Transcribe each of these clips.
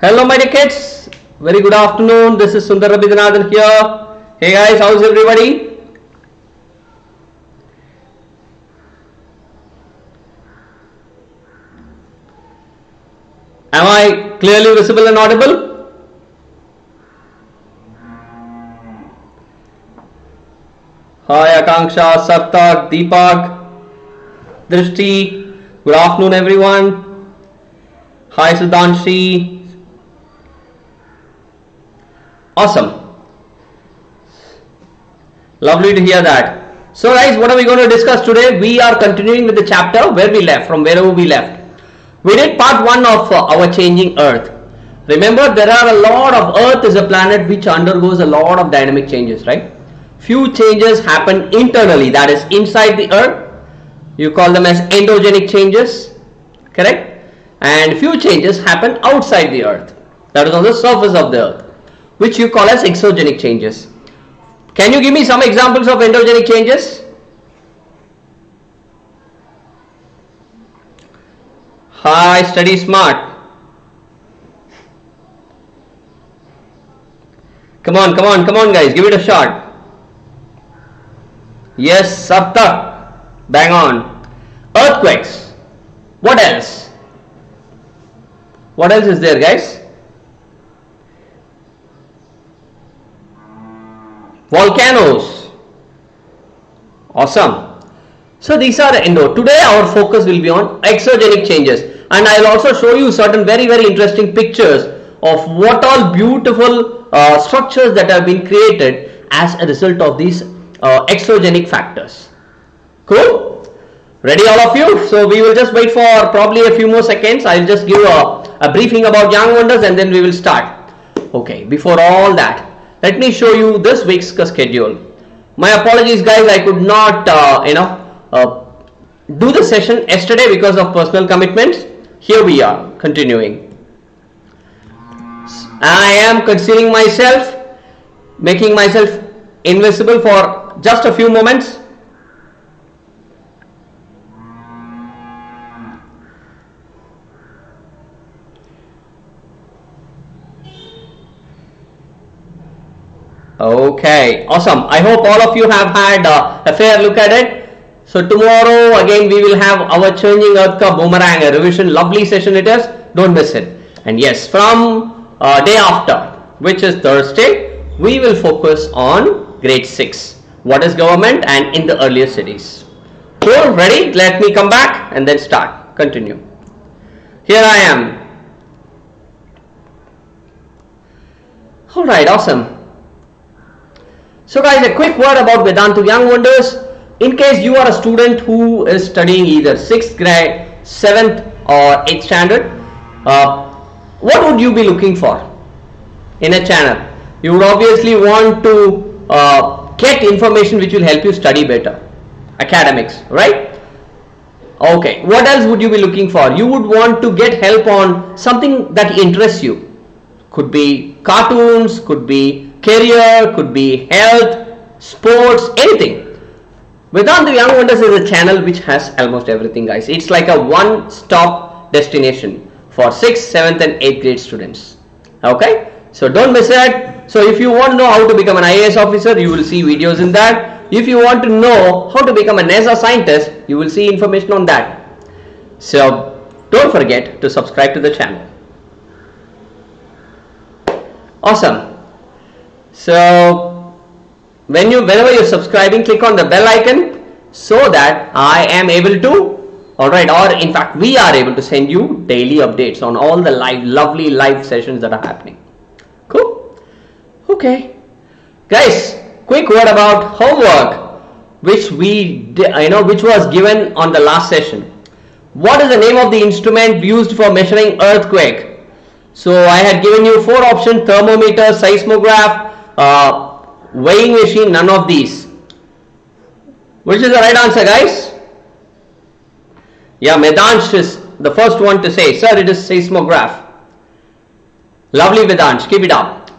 Hello my dear kids, very good afternoon. This is Sundar Sir here. Hey guys, how's everybody? Am I clearly visible and audible? Hi Akanksha, Sartak, Deepak, Drishti, good afternoon everyone. Hi Sudhanshi. Awesome. Lovely to hear that. So guys, what are we going to discuss today? We are continuing with the chapter where we left, from wherever we left. We did part 1 of our changing earth. Remember, there are a lot of, earth is a planet which undergoes a lot of dynamic changes, right? Few changes happen internally, that is inside the earth. You call them as endogenic changes, correct? And few changes happen outside the earth, that is on the surface of the earth, which you call as exogenic changes. Can you give me some examples of endogenic changes? Hi, study smart. Come on guys, give it a shot. Yes, Saptak, bang on. Earthquakes. What else? What else is there, guys? Volcanoes. Awesome. So these are endo. Today our focus will be on exogenic changes, and I will also show you certain very interesting pictures of what all beautiful structures that have been created as a result of these exogenic factors. Cool? Ready all of you? So we will just wait for probably a few more seconds. I will just give a briefing about Young Wonders and then we will start. Okay, before all that, let me show you this week's schedule. My apologies guys, I could not do the session yesterday because of personal commitments. Here we are continuing. I am concealing myself, making myself invisible for just a few moments. Okay, awesome. I hope all of you have had a fair look at it. So tomorrow again we will have our Changing Earth Ka Boomerang, a revision, lovely session it is. Don't miss it. And yes, from day after, which is Thursday, we will focus on grade 6. What is government and in the earlier cities. Cool, ready? Let me come back and then start. Continue. Here I am. Alright, awesome. So guys, a quick word about Vedantu Young Wonders. In case you are a student who is studying either 6th grade, 7th or 8th standard, what would you be looking for in a channel? You would obviously want to get information which will help you study better. Academics, right? Okay, what else would you be looking for? You would want to get help on something that interests you. Could be cartoons, could be career, could be health, sports, anything. Vedantu Young Wonders is a channel which has almost everything guys. It's like a one-stop destination for 6th, 7th and 8th grade students. Okay, so don't miss it. So if you want to know how to become an IAS officer, you will see videos in that. If you want to know how to become a NASA scientist, you will see information on that. So don't forget to subscribe to the channel. Awesome. So whenever you're subscribing, click on the bell icon so that I am able to, alright, or in fact we are able to send you daily updates on all the lovely live sessions that are happening. Cool? Okay. Guys, quick word about homework which which was given on the last session. What is the name of the instrument used for measuring earthquake? So I had given you 4 options: thermometer, seismograph, weighing machine, none of these. Which is the right answer, guys? Yeah, Vedantu is the first one to say, sir, it is seismograph. Lovely, Vedantu, keep it up.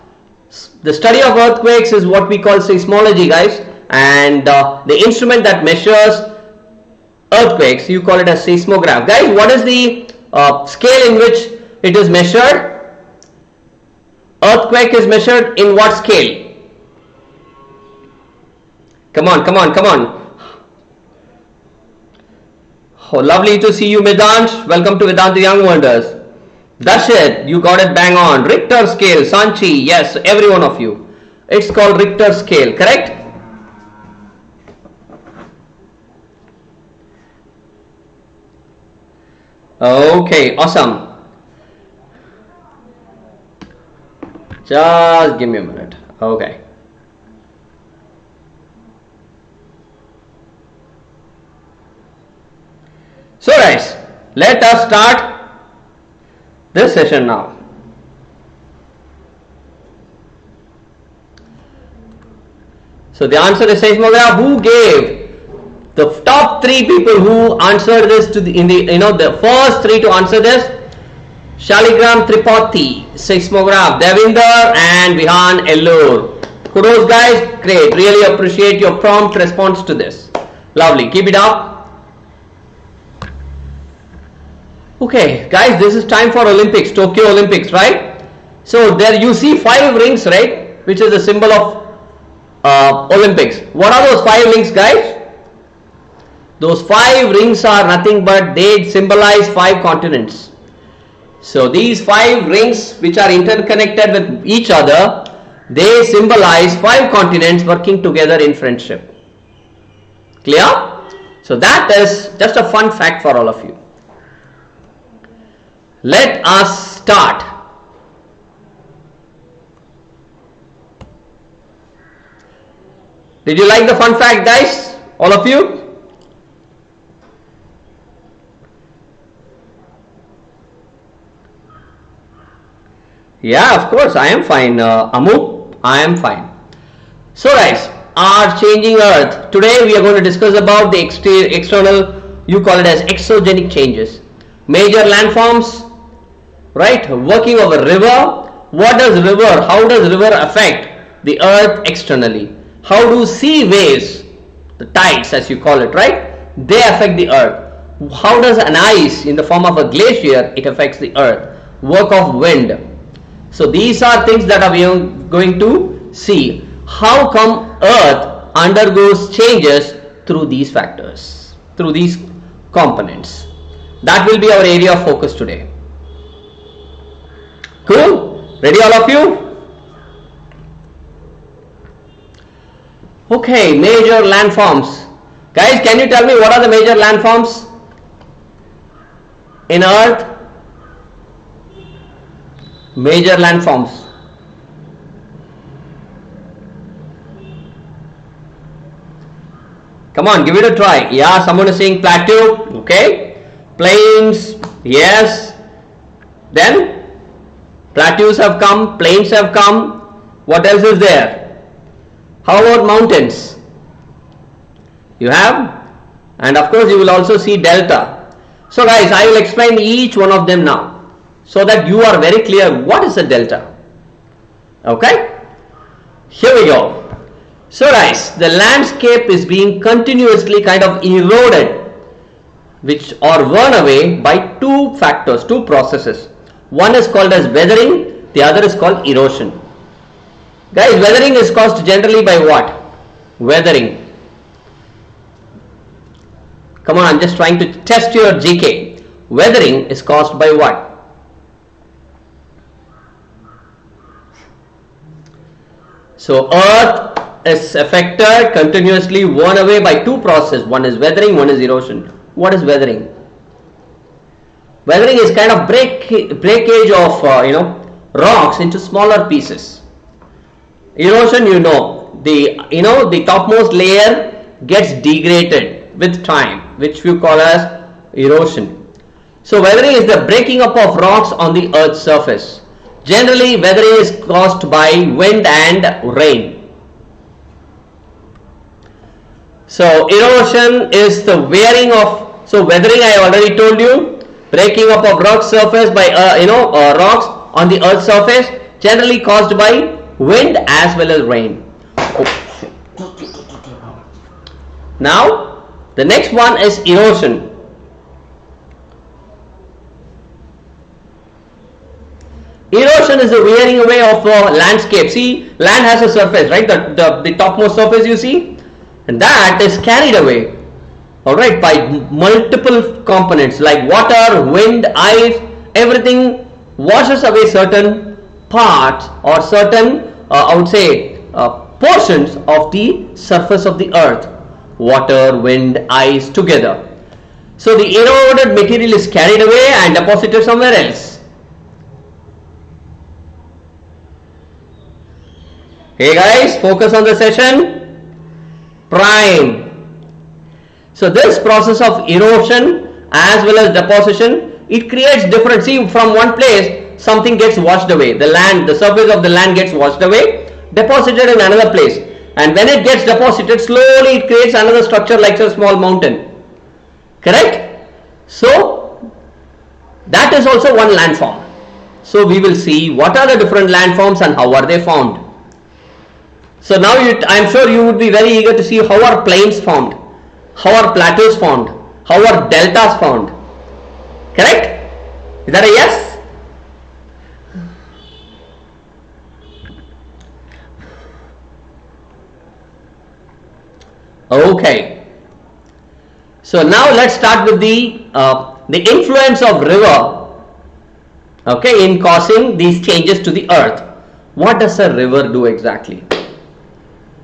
The study of earthquakes is what we call seismology, guys, and the instrument that measures earthquakes, you call it a seismograph. Guys, what is the scale in which it is measured? Earthquake is measured in what scale? Come on, come on, come on. Oh, lovely to see you, Vedantu. Welcome to Vedantu Young Wonders. Dashit, you got it bang on. Richter scale, Sanchi, yes, every one of you. It's called Richter scale, correct? Okay, awesome. Just give me a minute. Okay. So guys, let us start this session now. So the answer is seismograph. Who gave the top 3 people who answered this to the first 3 to answer this? Shaligram Tripathi, seismograph, Devinder and Vihan Ellur. Kudos guys, great. Really appreciate your prompt response to this. Lovely, keep it up. Okay guys, this is time for Olympics, Tokyo Olympics, right? So there you see 5 rings, right, which is a symbol of Olympics. What are those 5 rings, guys? Those 5 rings are nothing but they symbolize 5 continents. So these 5 rings which are interconnected with each other, they symbolize 5 continents working together in friendship. Clear? So that is just a fun fact for all of you. Let us start. Did you like the fun fact, guys? All of you? Yeah, of course, I am fine. Amu, I am fine. So guys, our changing earth. Today we are going to discuss about the external, you call it as exogenic changes. Major landforms, right? Working of a river. What does river, how does river affect the earth externally? How do sea waves, the tides as you call it, right? They affect the earth. How does an ice in the form of a glacier, it affects the earth? Work of wind. So these are things that we are going to see. How come earth undergoes changes through these factors, through these components? That will be our area of focus today. Cool? Ready all of you? Okay, major landforms. Guys, can you tell me what are the major landforms in earth? Major landforms. Come on, give it a try. Yeah, someone is saying plateau. Okay. Plains. Yes. Then plateaus have come, plains have come. What else is there? How about mountains? You have, and of course you will also see delta. So guys, I will explain each one of them now so that you are very clear what is a delta. Okay? Here we go. So guys, the landscape is being continuously kind of eroded, which are worn away by 2 factors, 2 processes. One is called as weathering, the other is called erosion. Guys, weathering is caused generally by what? Weathering. Come on, I'm just trying to test your GK. Weathering is caused by what? So earth is affected, continuously worn away by 2 processes. One is weathering, one is erosion. What is weathering? Weathering is kind of breakage of rocks into smaller pieces. Erosion, the topmost layer gets degraded with time, which we call as erosion. So weathering is the breaking up of rocks on the earth's surface. Generally, weathering is caused by wind and rain. So erosion is the wearing of, so weathering I already told you, breaking up of rock surface by rocks on the earth surface, generally caused by wind as well as rain. Now the next one is erosion. Erosion is the wearing away of a landscape. See, land has a surface, right? The topmost surface you see, and that is carried away, alright, by multiple components like water, wind, ice, everything washes away certain parts or certain, I would say, portions of the surface of the earth. Water, wind, ice together. So the eroded material is carried away and deposited somewhere else. Hey guys, focus on the session. Prime. So this process of erosion as well as deposition, it creates different, see, from one place something gets washed away, the land, the surface of the land gets washed away, deposited in another place, and when it gets deposited, slowly it creates another structure like a small mountain. Correct? So that is also one landform. So we will see what are the different landforms and how are they formed. So now I am sure you would be very eager to see how are plains formed, how are plateaus formed, how are deltas formed. Correct? Is that a yes? Okay. So now let's start with the influence of river, okay, in causing these changes to the earth. What does a river do exactly?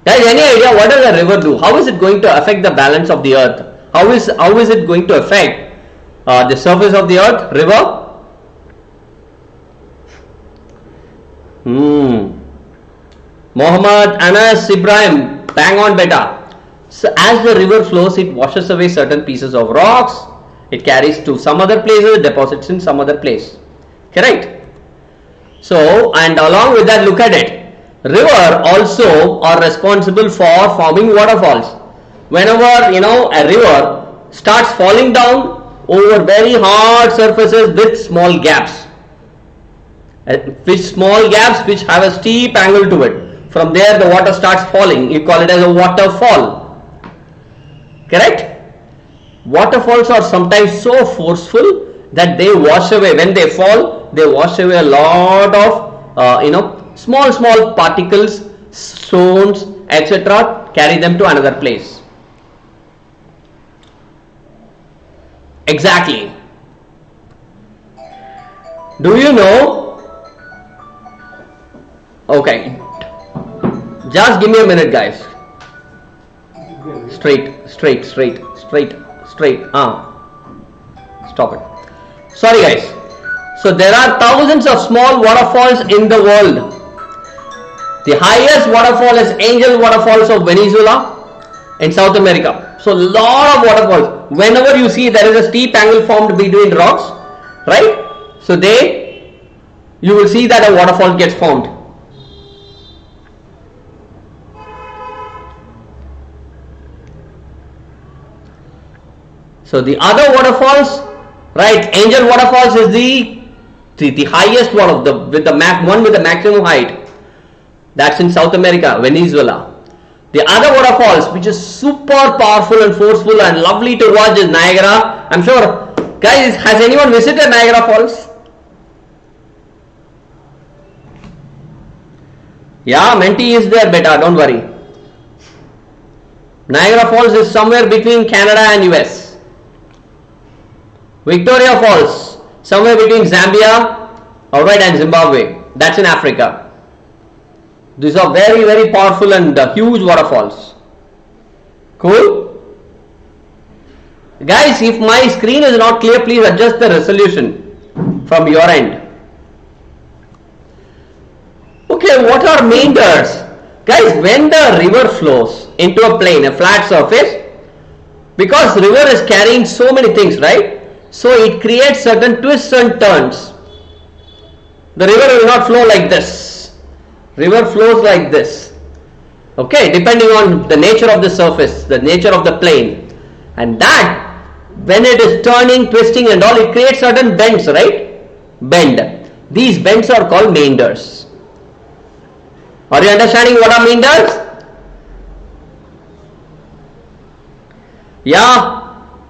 Guys, any idea what does a river do? How is it going to affect the balance of the earth? How is it going to affect the surface of the earth? River? Mohammed Anas Ibrahim, bang on beta. So as the river flows, it washes away certain pieces of rocks, it carries to some other places, deposits in some other place. Correct? So, and along with that, look at it. River also are responsible for forming waterfalls. Whenever a river starts falling down over very hard surfaces with small gaps, which have a steep angle to it, from there the water starts falling. You call it as a waterfall. Correct? Waterfalls are sometimes so forceful that they wash away, when they fall, they wash away a lot of small particles, stones, etc., carry them to another place. Exactly. Do you know? Okay, just give me a minute, guys. Straight. Stop it. Sorry, guys. So there are thousands of small waterfalls in the world. The highest waterfall is Angel Waterfalls of Venezuela in South America. So lot of waterfalls. Whenever you see there is a steep angle formed between rocks, right? So you will see that a waterfall gets formed. So the other waterfalls, right? Angel Waterfalls is the highest one of one with the maximum height. That's in South America, Venezuela. The other waterfalls, which is super powerful and forceful and lovely to watch, is Niagara. I'm sure, guys, has anyone visited Niagara Falls? Yeah, Menti is there, beta, don't worry. Niagara Falls is somewhere between Canada and US. Victoria Falls, somewhere between Zambia, alright, and Zimbabwe. That's in Africa. These are very, very powerful and huge waterfalls. Cool? Guys, if my screen is not clear, please adjust the resolution from your end. Okay, what are meanders? Guys, when the river flows into a plain, a flat surface, because river is carrying so many things, right? So it creates certain twists and turns. The river will not flow like this. River flows like this. Okay, depending on the nature of the surface, the nature of the plane. And that, when it is turning, twisting and all, it creates certain bends, right? Bend. These bends are called meanders. Are you understanding what are meanders? Yeah.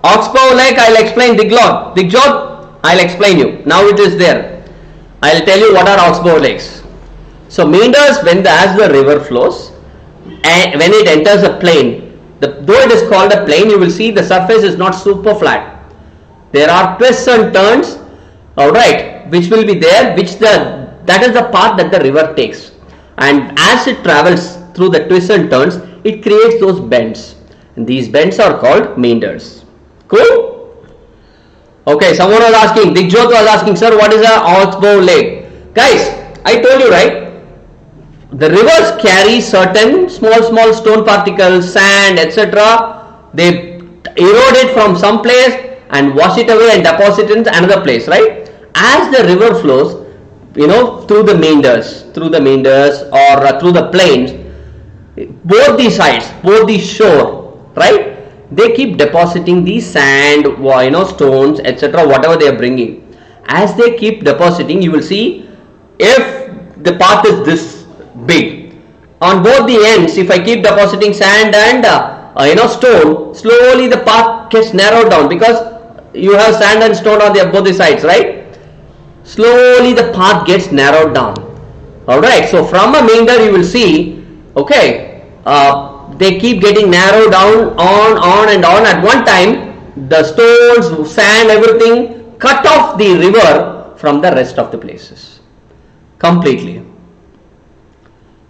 Oxbow Lake, I'll explain. Digjot, I'll explain you. Now it is there. I'll tell you what are Oxbow Lakes. So meanders, as the river flows, and when it enters a plain, though it is called a plain, you will see the surface is not super flat. There are twists and turns, alright, which will be there, that is the path that the river takes. And as it travels through the twists and turns, it creates those bends. And these bends are called meanders. Cool? Okay, someone was asking, Digjot was asking, sir, what is a Oxbow Lake? Guys, I told you, right? The rivers carry certain small stone particles, sand, etc. They erode it from some place and wash it away and deposit it in another place, right? As the river flows, through the meanders or through the plains, both the sides, both the shore, right? They keep depositing the sand, stones, etc. whatever they are bringing. As they keep depositing, you will see if the path is this big, on both the ends, if I keep depositing sand and stone, slowly the path gets narrowed down because you have sand and stone on both the sides, right? Slowly the path gets narrowed down. Alright, so from a meander you will see, okay, they keep getting narrowed down on and on. At one time, the stones, sand, everything cut off the river from the rest of the places completely.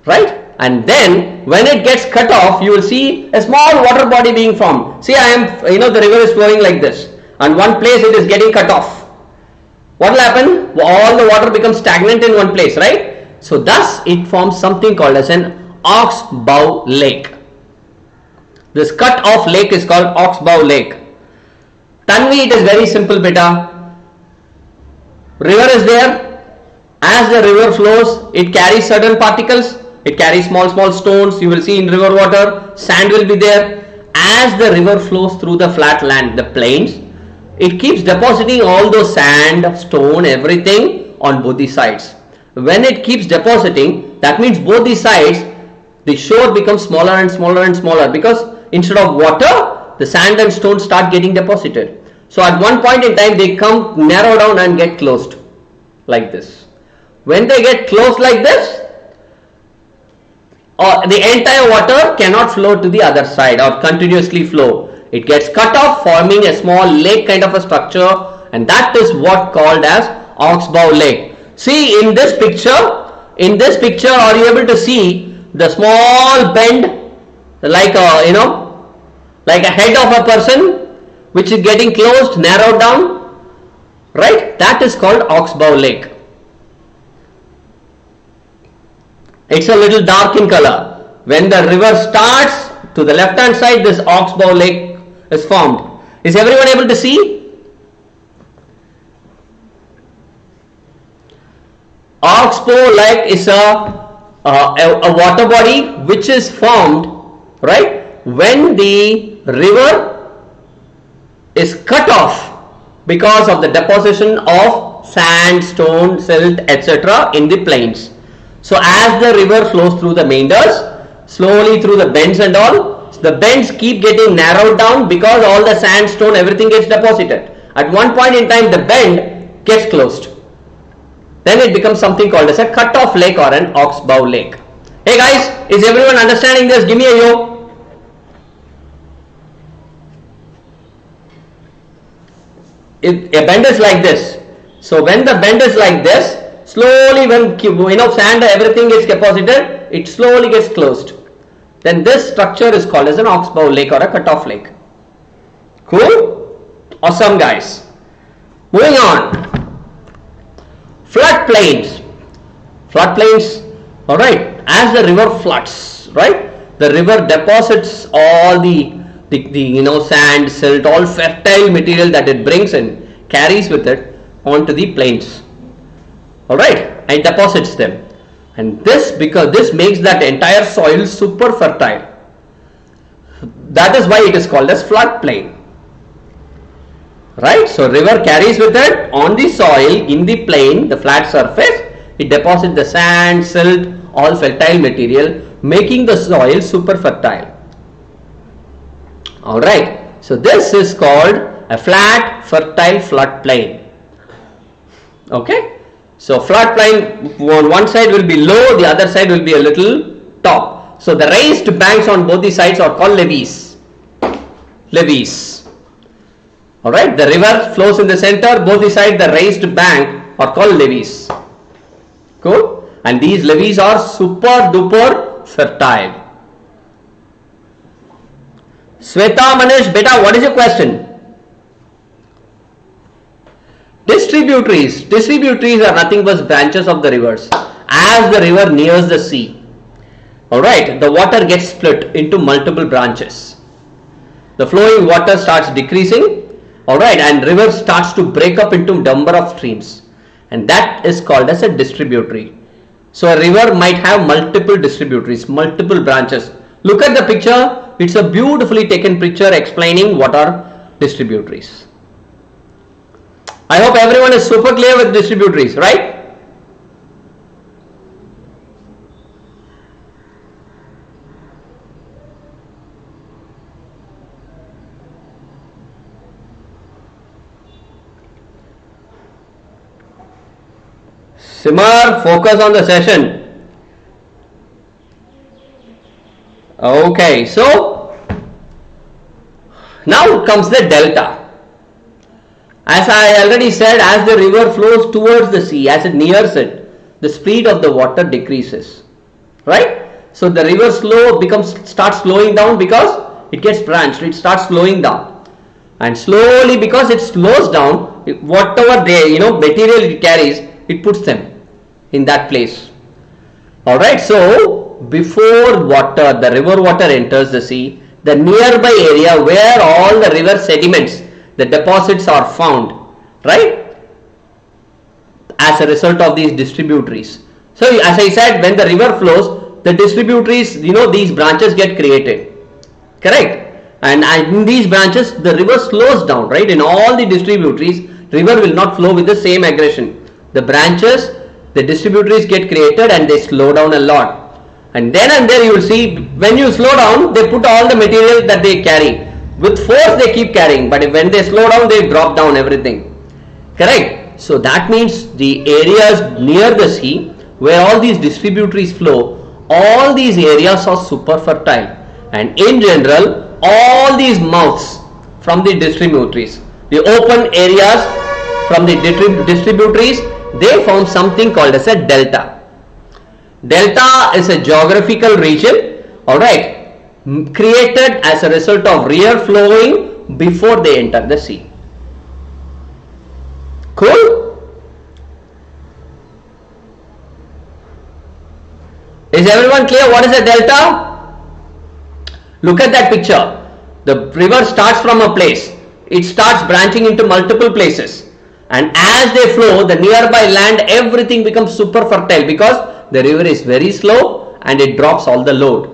Right? And then when it gets cut off, you will see a small water body being formed. See, the river is flowing like this, and one place it is getting cut off. What will happen? All the water becomes stagnant in one place, right? So thus it forms something called as an Oxbow Lake. This cut off lake is called Oxbow Lake. Tanvi, it is very simple, beta. River is there. As the river flows, it carries certain particles. It carries small stones. You will see in river water, sand will be there. As the river flows through the flat land, the plains, it keeps depositing all those sand, stone, everything on both the sides. When it keeps depositing, that means both the sides, the shore becomes smaller and smaller and smaller, because instead of water, the sand and stone start getting deposited. So at one point in time, they come narrow down and get closed like this. When they get closed like this, the entire water cannot flow to the other side or continuously flow. It gets cut off, forming a small lake kind of a structure, and that is what called as Oxbow Lake. See, in this picture, are you able to see the small bend, like like a head of a person, which is getting closed, narrowed down, right? That is called Oxbow Lake. It's a little dark in color. When the river starts, to the left hand side, this Oxbow Lake is formed. Is everyone able to see? Oxbow Lake is a water body which is formed, right, when the river is cut off because of the deposition of sand, stone, silt, etc. in the plains. So as the river flows through the meanders, slowly through the bends and all, the bends keep getting narrowed down because all the sand, stone, everything gets deposited. At one point in time, the bend gets closed. Then it becomes something called as a cut-off lake or an Oxbow Lake. Hey guys, is everyone understanding this? Give me a yo. A bend is like this. So when the bend is like this, slowly when sand, everything gets deposited, it slowly gets closed. Then this structure is called as an Oxbow Lake or a cut-off lake. Cool? Awesome, guys. Moving on. Floodplains. Floodplains, alright, as the river floods, right, the river deposits all the sand, silt, all fertile material that it brings in, carries with it onto the plains. Alright, and it deposits them. And this, because this makes that entire soil super fertile. That is why it is called as floodplain. Right, so river carries with it on the soil in the plain, the flat surface, it deposits the sand, silt, all fertile material, making the soil super fertile. Alright, so this is called a flat fertile floodplain. Okay, so floodplain, one side will be low, the other side will be a little top. So the raised banks on both the sides are called levees. Levees. Alright, the river flows in the center, both the sides the raised bank are called levees. Cool? And these levees are super duper fertile. Sweta Manish, beta, what is your question? Distributaries. Distributaries are nothing but branches of the rivers. As the river nears the sea, alright, the water gets split into multiple branches. The flowing water starts decreasing. Alright, and river starts to break up into number of streams, and that is called as a distributary. So a river might have multiple distributaries, multiple branches. Look at the picture, it's a beautifully taken picture explaining what are distributaries. I hope everyone is super clear with distributaries, right? Simar, focus on the session. Okay, so now comes the delta. As I already said, as the river flows towards the sea, as it nears it, the speed of the water decreases. Right? So the river starts slowing down because it gets branched, it starts slowing down. And slowly, because it slows down, whatever material it carries, it puts them in that place. Alright, so before the river water enters the sea, the nearby area where all the river sediments, the deposits are found, right, as a result of these distributaries. So as I said, when the river flows, the distributaries, these branches get created, correct, and in these branches the river slows down, right? In all the distributaries, river will not flow with the same aggression. The branches, the distributaries get created and they slow down a lot, and then and there you will see, when you slow down, they put all the material that they carry. With force they keep carrying, but when they slow down, they drop down everything, correct? So that means the areas near the sea where all these distributaries flow, all these areas are super fertile, and in general all these mouths from the distributaries, the open areas from the distributaries, they form something called as a delta. Delta is a geographical region, alright, created as a result of river flowing before they enter the sea. Cool? Is everyone clear what is a delta? Look at that picture. The river starts from a place, it starts branching into multiple places. And as they flow, the nearby land, everything becomes super fertile because the river is very slow and it drops all the load,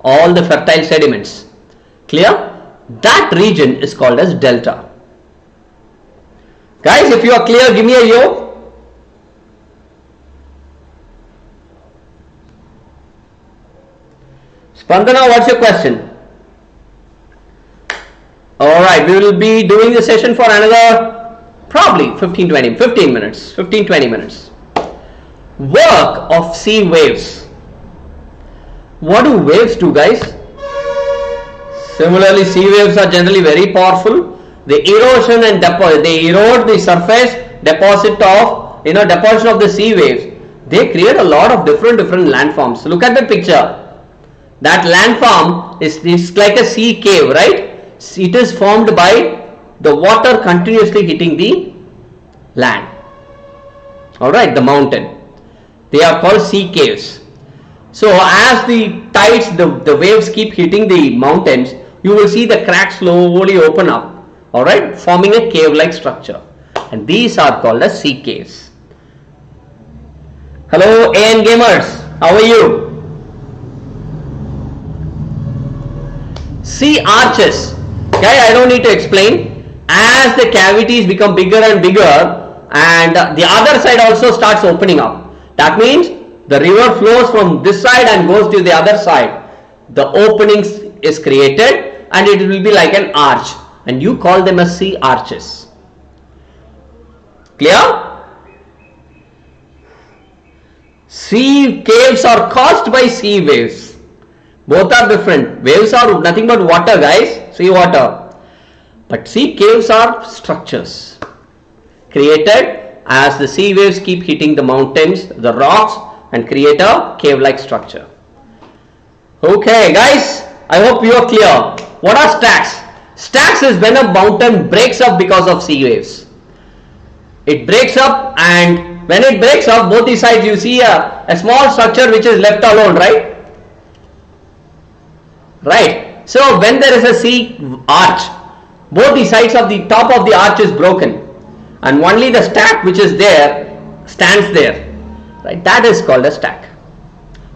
all the fertile sediments. Clear? That region is called as delta. Guys, if you are clear, give me a yo. Spandana, what's your question? Alright, we will be doing the session for another probably 15-20 minutes. Work of sea waves. What do waves do, guys? Similarly, sea waves are generally very powerful. The erosion and they erode the surface deposit of the sea waves. They create a lot of different landforms. Look at the picture. That landform is like a sea cave, right? It is formed by the water continuously hitting the land. Alright, the mountain. They are called sea caves. So as the tides, the waves keep hitting the mountains, you will see the cracks slowly open up, alright, forming a cave-like structure. And these are called as sea caves. Hello AN gamers, how are you? Sea arches. Okay, I don't need to explain. As the cavities become bigger and bigger, and the other side also starts opening up. That means the river flows from this side and goes to the other side. The opening is created and it will be like an arch, and you call them as sea arches. Clear? Sea caves are caused by sea waves. Both are different. Waves are nothing but water, guys, sea water. But sea caves are structures created as the sea waves keep hitting the mountains, the rocks, and create a cave-like structure. Okay, guys, I hope you are clear. What are stacks? Stacks is when a mountain breaks up because of sea waves. It breaks up, and when it breaks up, both the sides you see a small structure which is left alone, right? Right. So when there is a sea arch, both the sides of the top of the arch is broken, and only the stack which is there stands there. Right. That is called a stack.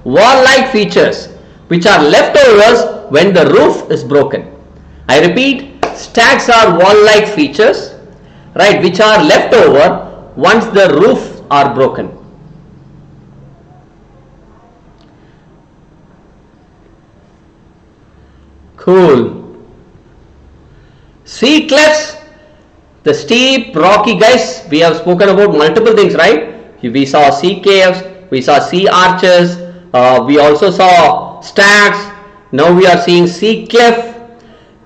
Wall-like features which are leftovers when the roof is broken. I repeat, stacks are wall-like features, right, which are left over once the roof are broken. Cool. Sea cliffs, the steep, rocky, guys, we have spoken about multiple things, right? We saw sea caves, we saw sea arches, we also saw stacks. Now we are seeing sea cliff,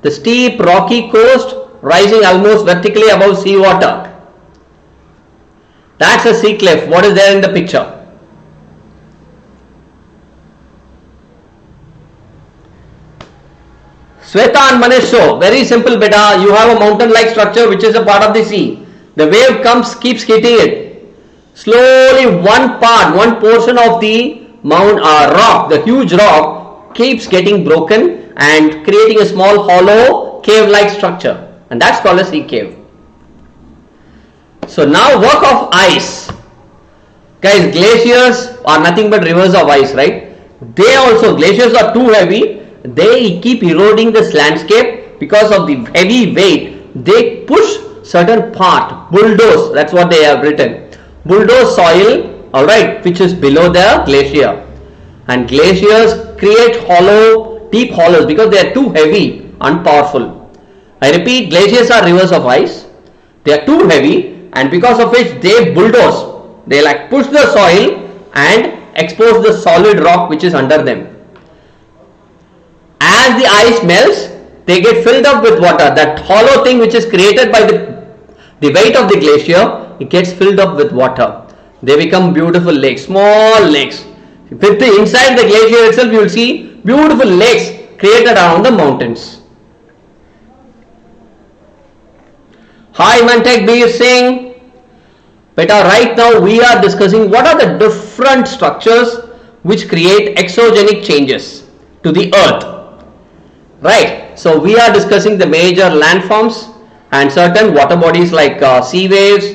the steep, rocky coast rising almost vertically above sea water. That's a sea cliff. What is there in the picture? Sweta and Manisho, very simple beta. You have a mountain-like structure which is a part of the sea. The wave comes, keeps hitting it. Slowly one portion of the rock, the huge rock, keeps getting broken and creating a small hollow cave-like structure. And that's called a sea cave. So now work of ice. Guys, glaciers are nothing but rivers of ice, right? Glaciers are too heavy. They keep eroding this landscape because of the heavy weight. They push certain part, bulldoze, that's what they have written. Bulldoze soil, alright, which is below the glacier. And glaciers create deep hollows because they are too heavy and powerful. I repeat, glaciers are rivers of ice. They are too heavy, and because of which they bulldoze. They like push the soil and expose the solid rock which is under them. As the ice melts, they get filled up with water. That hollow thing which is created by the weight of the glacier, it gets filled up with water. They become beautiful lakes, small lakes. Inside the glacier itself, you will see beautiful lakes created around the mountains. Hi Mantek B is saying, beta, right now we are discussing what are the different structures which create exogenic changes to the earth. Right. So we are discussing the major landforms and certain water bodies like sea waves,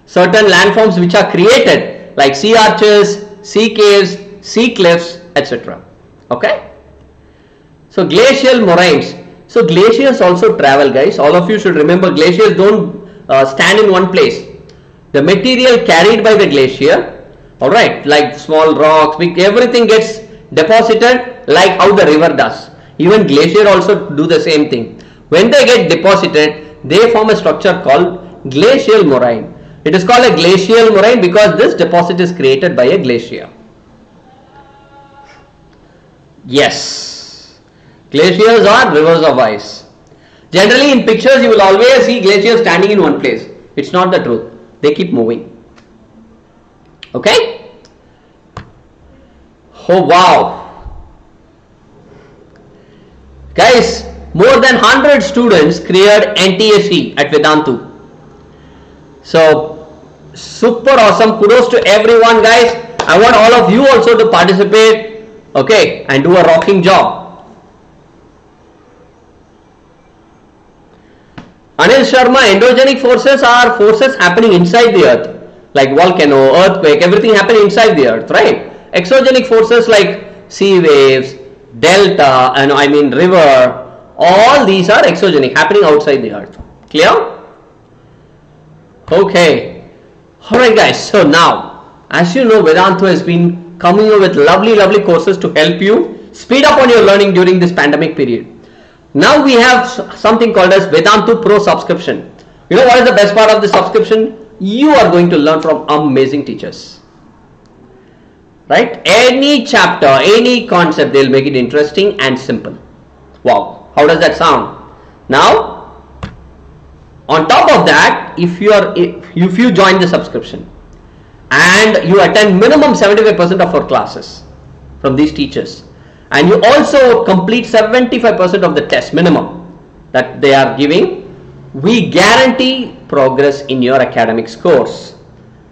certain landforms which are created like sea arches, sea caves, sea cliffs, etc. Okay. So glacial moraines. So glaciers also travel, guys. All of you should remember, glaciers don't stand in one place. The material carried by the glacier, alright, like small rocks, everything gets deposited like how the river does. Even glacier also do the same thing. When they get deposited, they form a structure called glacial moraine. It is called a glacial moraine because this deposit is created by a glacier. Yes, glaciers are rivers of ice. Generally in pictures you will always see glaciers standing in one place. It's not the truth. They keep moving. Okay? Oh wow. Guys, more than 100 students cleared NTSE at Vedantu. So, super awesome. Kudos to everyone, guys. I want all of you also to participate, okay, and do a rocking job. Anil Sharma, endogenic forces are forces happening inside the earth. like volcano, earthquake, everything happening inside the earth, right? Exogenic forces like sea waves, delta, and I mean river, all these are exogenic, happening outside the earth. Clear? Okay. Alright guys, so now, as you know, Vedantu has been coming up with lovely courses to help you speed up on your learning during this pandemic period. Now we have something called as Vedantu Pro subscription. You know what is the best part of the subscription? You are going to learn from amazing teachers. Right? Any chapter, any concept, they'll make it interesting and simple. Wow. How does that sound? Now, on top of that, if you join the subscription and you attend minimum 75% of our classes from these teachers, and you also complete 75% of the test minimum that they are giving, we guarantee progress in your academic scores.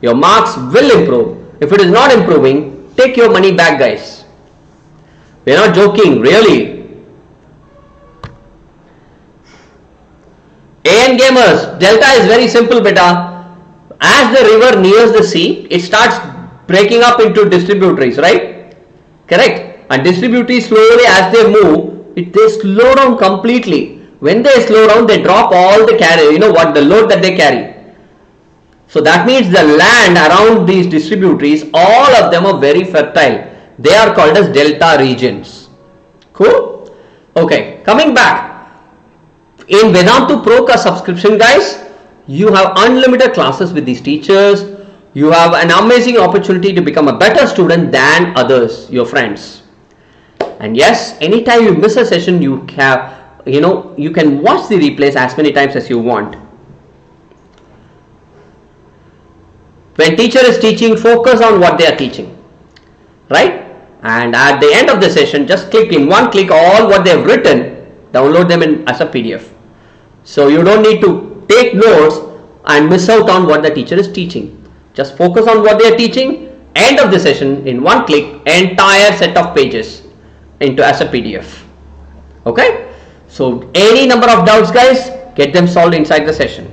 Your marks will improve. If it is not improving, take your money back, guys. We are not joking, really. AN gamers, delta is very simple, beta. As the river nears the sea, it starts breaking up into distributaries, right? Correct. And distributaries slowly, as they move, they slow down completely. When they slow down, they drop all the carry, the load that they carry. So that means the land around these distributaries, all of them are very fertile. They are called as delta regions. Cool? Okay, coming back. In Vedantu Pro Ka subscription, guys, you have unlimited classes with these teachers. You have an amazing opportunity to become a better student than others, your friends. And yes, anytime you miss a session, you can watch the replays as many times as you want. When teacher is teaching, focus on what they are teaching, right? And at the end of the session, just click in one click all what they have written, download them as a PDF. So you don't need to take notes and miss out on what the teacher is teaching. Just focus on what they are teaching. End of the session, in one click, entire set of pages into as a PDF. Okay? So any number of doubts, guys, get them solved inside the session.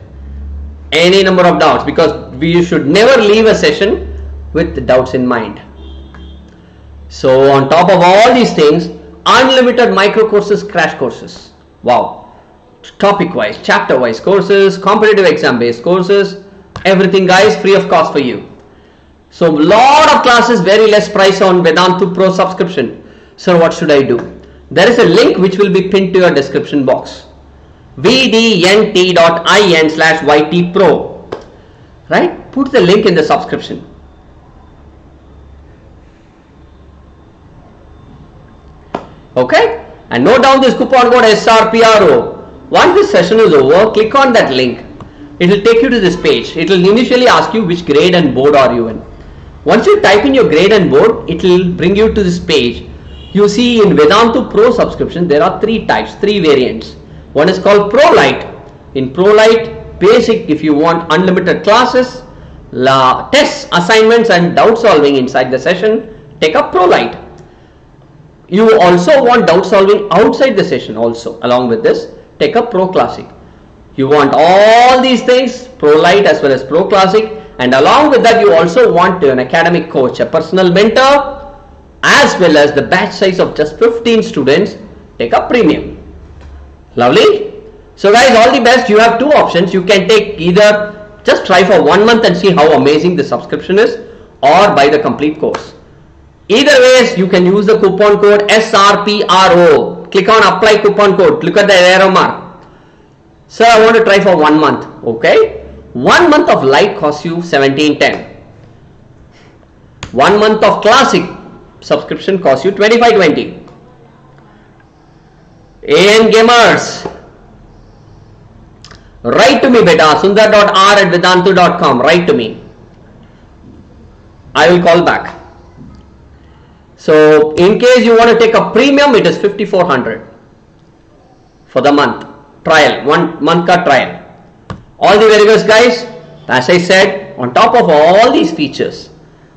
Any number of doubts, because we should never leave a session with the doubts in mind. So on top of all these things, unlimited micro courses, crash courses. Wow. Topic wise, chapter wise courses, competitive exam based courses, everything, guys, free of cost for you. So lot of classes, very less price on Vedantu Pro subscription. So what should I do? There is a link which will be pinned to your description box. vdnt.in/ytpro. Right? Put the link in the subscription. Okay? And note down this coupon code SRPRO. Once this session is over, click on that link. It will take you to this page. It will initially ask you which grade and board are you in. Once you type in your grade and board, it will bring you to this page. You see, in Vedantu Pro subscription, there are three variants. One is called Pro Lite. In Pro Lite, basic, if you want unlimited classes, tests, assignments and doubt solving inside the session, take up Pro Lite. You also want doubt solving outside the session also. Along with this, take up Pro Classic. You want all these things, Pro Lite as well as Pro Classic, and along with that you also want an academic coach, a personal mentor, as well as the batch size of just 15 students, take up Premium. Lovely. So guys, all the best. You have two options. You can take either just try for 1 month and see how amazing the subscription is, or buy the complete course. Either ways, you can use the coupon code SRPRO. Click on apply coupon code. Look at the arrow mark. Sir, I want to try for 1 month. Okay. 1 month of Lite costs you 1710. 1 month of Classic subscription costs you 2520. AN gamers, write to me, beta. Sundar.r@vedantu.com. Write to me. I will call back. So in case you want to take a premium, it is 5400 for the month trial, 1 month ka trial. All the very best, guys. As I said, on top of all these features,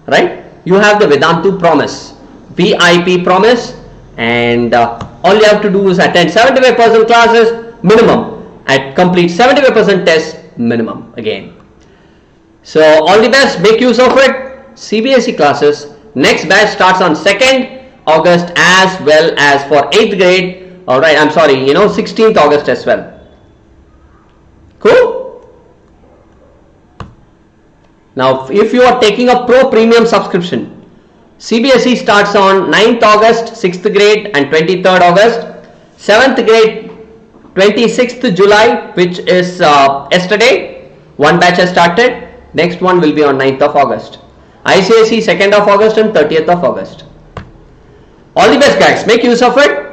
right, you have the Vedantu promise, VIP promise, and all you have to do is attend 75% classes minimum, and complete 75% tests minimum again. So all the best, make use of it. CBSE classes, next batch starts on 2nd August as well as for 8th grade. Alright, I'm sorry, 16th August as well. Cool? Now if you are taking a Pro Premium subscription, CBSE starts on 9th August, 6th grade and 23rd August. 7th grade 26th July, which is yesterday. One batch has started. Next one will be on 9th of August. ICSE 2nd of August and 30th of August. All the best guys, make use of it.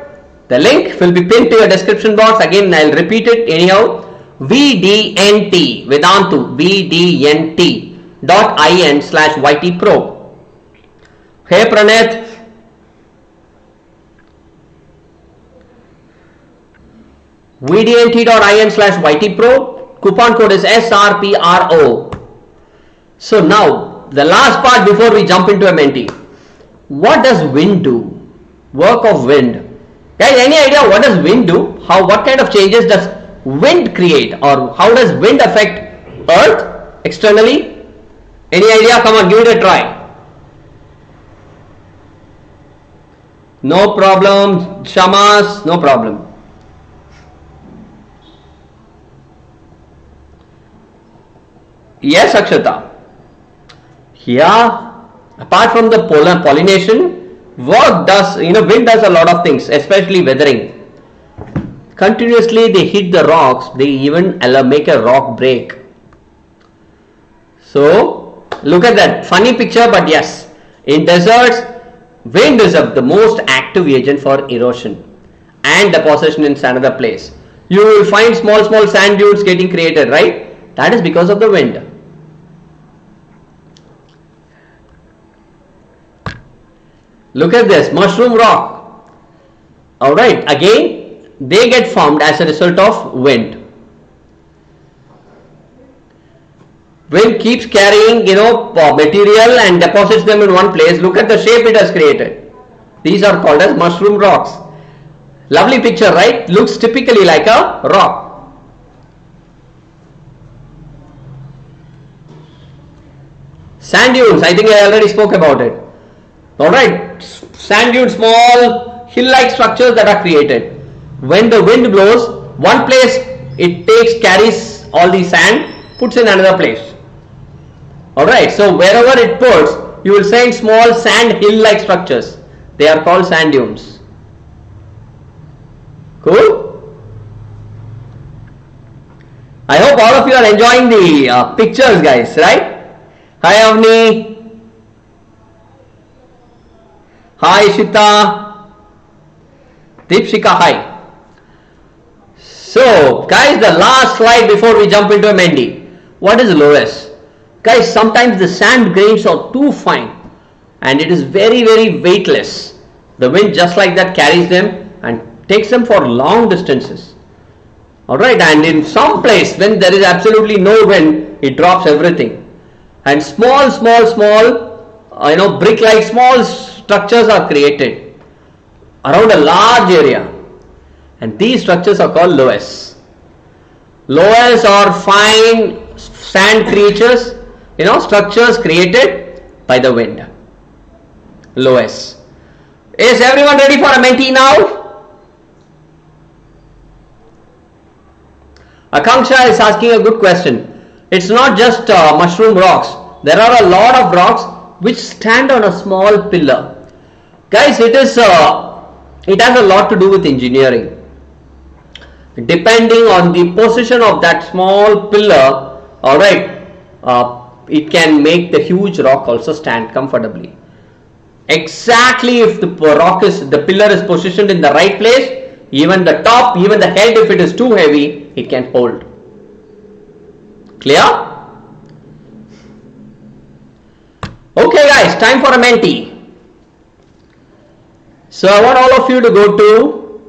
The link will be pinned to your description box. Again, I'll repeat it anyhow. VDNT, Vedantu, VDNT.in/YT Pro. Hey Praneth. VDNT.in/YT Pro. Coupon code is SRPRO. So now the last part before we jump into a menti. What does wind do? Work of wind. Guys, any idea what does wind do? What kind of changes does wind create, or how does wind affect earth externally? Any idea? Come on, give it a try. No problem. Shamas, no problem. Yes, Akshata. Yeah, apart from the pollination, wind does a lot of things, especially weathering. Continuously they hit the rocks, they even make a rock break. So look at that funny picture, but yes, in deserts wind is the most active agent for erosion and deposition in another place. You will find small sand dunes getting created, right? That is because of the wind. Look at this mushroom rock. Alright, again they get formed as a result of wind. Wind keeps carrying material and deposits them in one place. Look at the shape it has created. These are called as mushroom rocks. Lovely picture, right? Looks typically like a rock. Sand dunes, I think I already spoke about it. Alright, sand dunes, small hill-like structures that are created. When the wind blows, one place it carries all the sand, puts in another place. Alright, so wherever it puts, you will find small sand hill-like structures. They are called sand dunes. Cool? I hope all of you are enjoying the pictures, guys, right? Hi Avni. Hi Shita. Deepshika, hi. So guys, the last slide before we jump into a menti. What is loess? Guys, sometimes the sand grains are too fine and it is very weightless. The wind just like that carries them and takes them for long distances. Alright, and in some place when there is absolutely no wind, it drops everything. And small brick-like small structures are created around a large area. And these structures are called loess. Loess are fine sand creatures, structures created by the wind. Loess. Is everyone ready for a menti now? Akanksha is asking a good question. It's not just mushroom rocks. There are a lot of rocks which stand on a small pillar. Guys, it has a lot to do with engineering. Depending on the position of that small pillar, alright, it can make the huge rock also stand comfortably. Exactly if the pillar is positioned in the right place, even the top, even the head, if it is too heavy, it can hold. Clear? Okay guys, time for a menti. So I want all of you to go to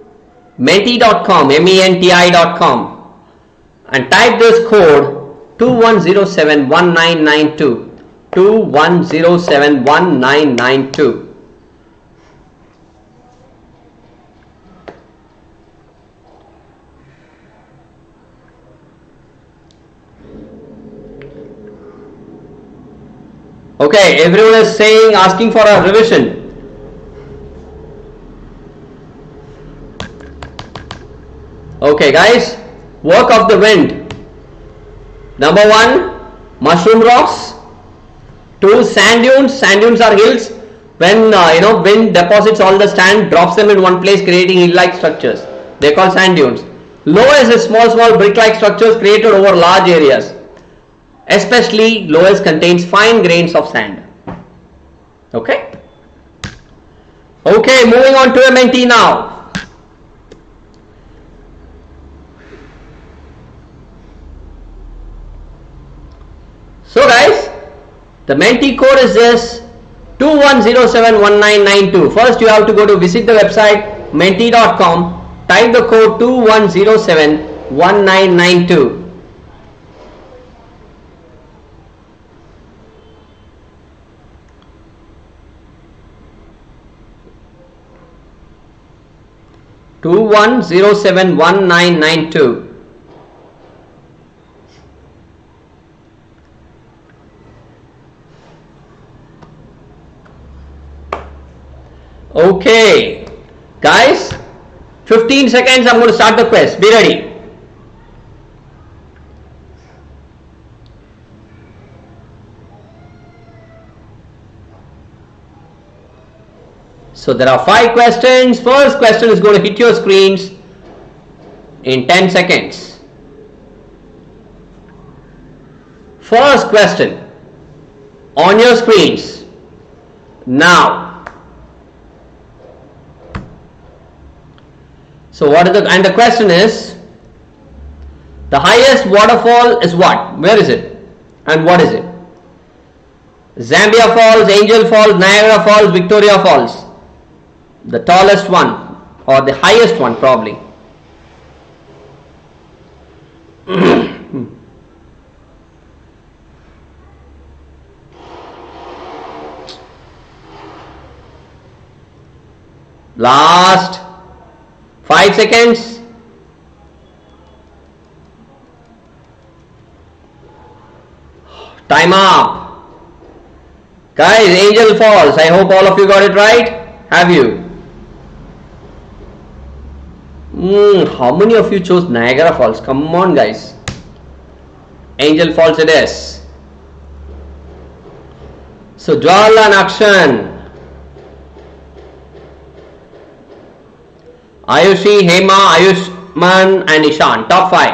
menti.com, menti.com and type this code 21071992, 21071992. Okay, everyone is saying, asking for a revision. Okay guys, work of the wind. Number 1, mushroom rocks. 2, sand dunes. Sand dunes are hills. When wind deposits all the sand, drops them in one place, creating hill-like structures. They are called sand dunes. Loess is small brick-like structures created over large areas. Especially loess contains fine grains of sand. Okay. Okay, moving on to a menti now. So guys, the menti code is this 21071992. First you have to go to visit the website menti.com, type the code 21071992. Two 1992. Okay, guys, 15 seconds. I'm going to start the quiz. Be ready. So there are 5 questions. First question is going to hit your screens in 10 seconds. First question on your screens now. So what is the question is, the highest waterfall is what? Where is it? And what is it? Zambia Falls, Angel Falls, Niagara Falls, Victoria Falls. The tallest one or the highest one probably. Last 5 seconds. Time up. Guys, Angel Falls. I hope all of you got it right. Have you? How many of you chose Niagara Falls? Come on guys. Angel Falls it is. So Jawala Nakshan, Ayushi, Hema, Ayushman and Ishan. Top 5.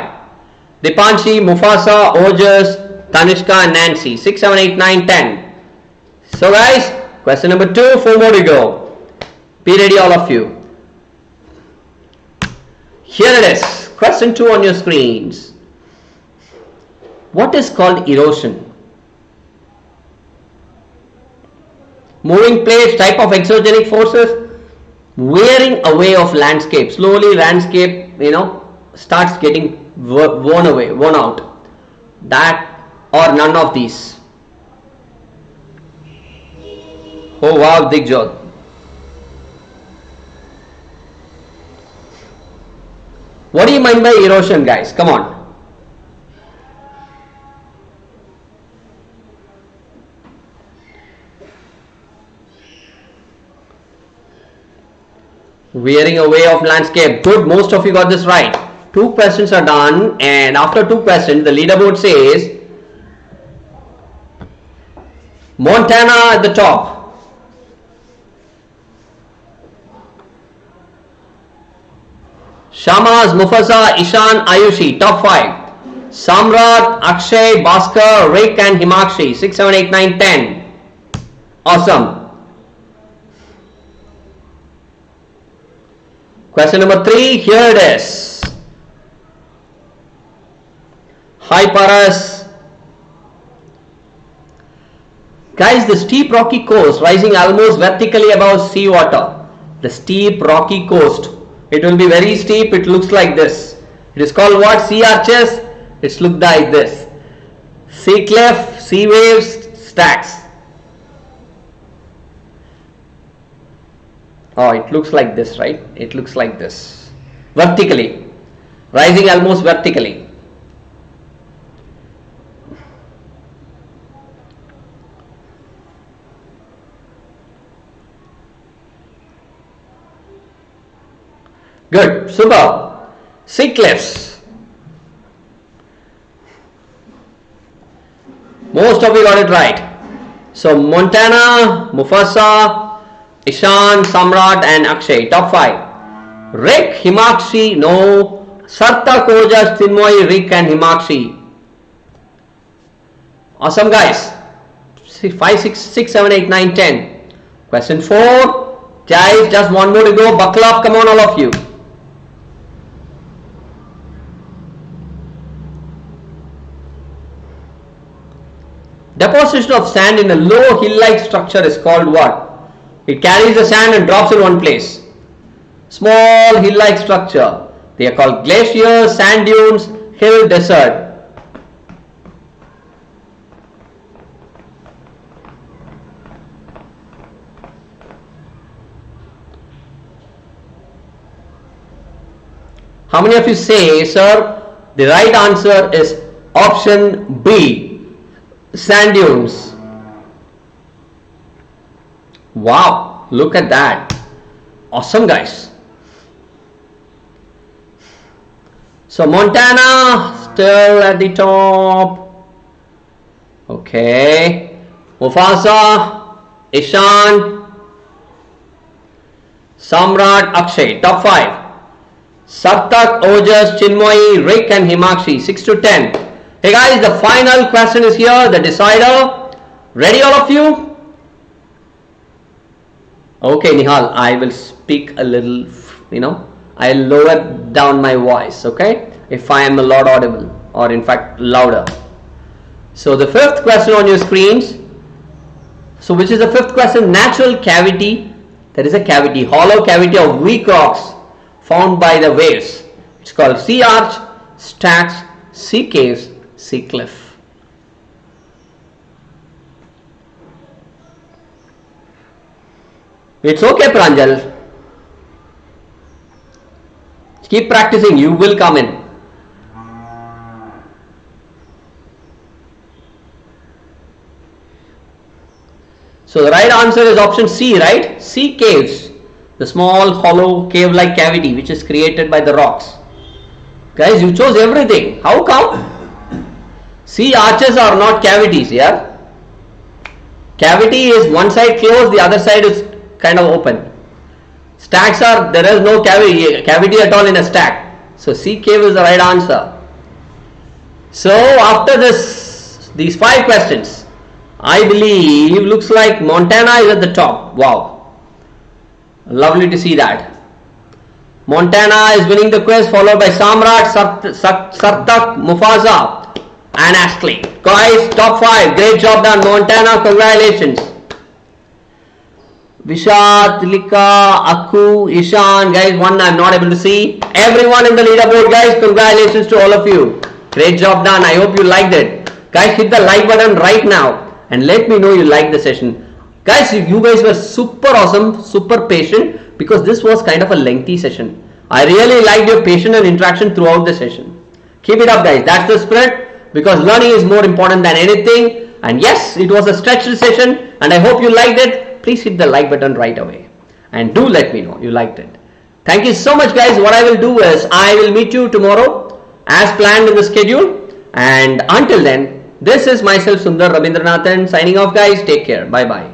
Dipanshi, Mufasa, Ojas, Tanishka and Nancy. 6, 7, 8, 9, 10. So guys, question number 2, 4 more to go. Be ready all of you. Here it is. Question 2 on your screens. What is called erosion? Moving plates, type of exogenic forces, wearing away of landscape. Slowly landscape, starts getting worn away, worn out. That or none of these. Oh wow, Digjot. What do you mean by erosion, guys? Come on. Wearing away of landscape. Good, most of you got this right. 2 questions are done, and after 2 questions, the leaderboard says Montana at the top. Shamas, Mufasa, Ishan, Ayushi, top 5. Samrat, Akshay, Bhaskar, Rick and Himakshi, 6, 7, 8, 9, 10. Awesome. Question number 3, here it is. Hi Paras. Guys, the steep rocky coast rising almost vertically above sea water. The steep rocky coast. It will be very steep. It looks like this. It is called what? Sea arches. It's looked like this. Sea cliff, sea waves, stacks. Oh, it looks like this, right? It looks like this. Vertically. Rising almost vertically. Good, super. Sea cliffs. Most of you got it right. So Montana, Mufasa, Ishan, Samrat and Akshay, top 5. Rick, Himakshi, no. Sartak, Ojas, Chinmoy, Rick and Himakshi. Awesome guys. 5, 6, 6, 7, 8, 9, 10. Question 4. Guys, just one more to go. Buckle up, come on all of you. Deposition of sand in a low hill-like structure is called what? It carries the sand and drops in one place. Small hill-like structure. They are called glaciers, sand dunes, hill, desert. How many of you say, sir, the right answer is option B, sand dunes? Wow, look at that. Awesome guys. So Montana still at the top. Okay. Mufasa, Ishan, Samrat, Akshay, top 5. Sartak, Ojas, Chinmoy, Rick and Himakshi, 6 to 10. Hey guys, the final question is here, the decider. Ready all of you? Okay Nihal, I will speak a little, I'll lower down my voice, okay? If I am a lot audible or in fact louder. So the fifth question on your screens. So which is the fifth question? Natural cavity. There is a cavity, hollow cavity of weak rocks found by the waves. It's called sea arch, stacks, sea caves, sea cliff. It's okay Pranjal. Keep practicing, you will come in. So the right answer is option C, right? Sea caves. The small hollow cave-like cavity which is created by the rocks. Guys, you chose everything. How come? Sea arches are not cavities, yeah? Cavity is one side closed, the other side is kind of open. Stacks are, there is no cavity at all in a stack. So sea cave is the right answer. So after these 5 questions, I believe looks like Montana is at the top. Wow. Lovely to see that. Montana is winning the quiz, followed by Samrat, Sartak, Mufasa and Ashley. Guys, top 5. Great job done. Montana, congratulations. Vishat, Tilika, Akku, Ishan. Guys, one I'm not able to see. Everyone in the leaderboard, guys, congratulations to all of you. Great job done. I hope you liked it. Guys, hit the like button right now and let me know you liked the session. Guys, you guys were super awesome, super patient because this was kind of a lengthy session. I really liked your patience and interaction throughout the session. Keep it up guys, that's the spirit because learning is more important than anything. And yes, it was a stretched session and I hope you liked it. Please hit the like button right away and do let me know you liked it. Thank you so much guys. What I will do is I will meet you tomorrow as planned in the schedule, and until then, this is myself Sundar Rabindranathan signing off guys. Take care. Bye bye.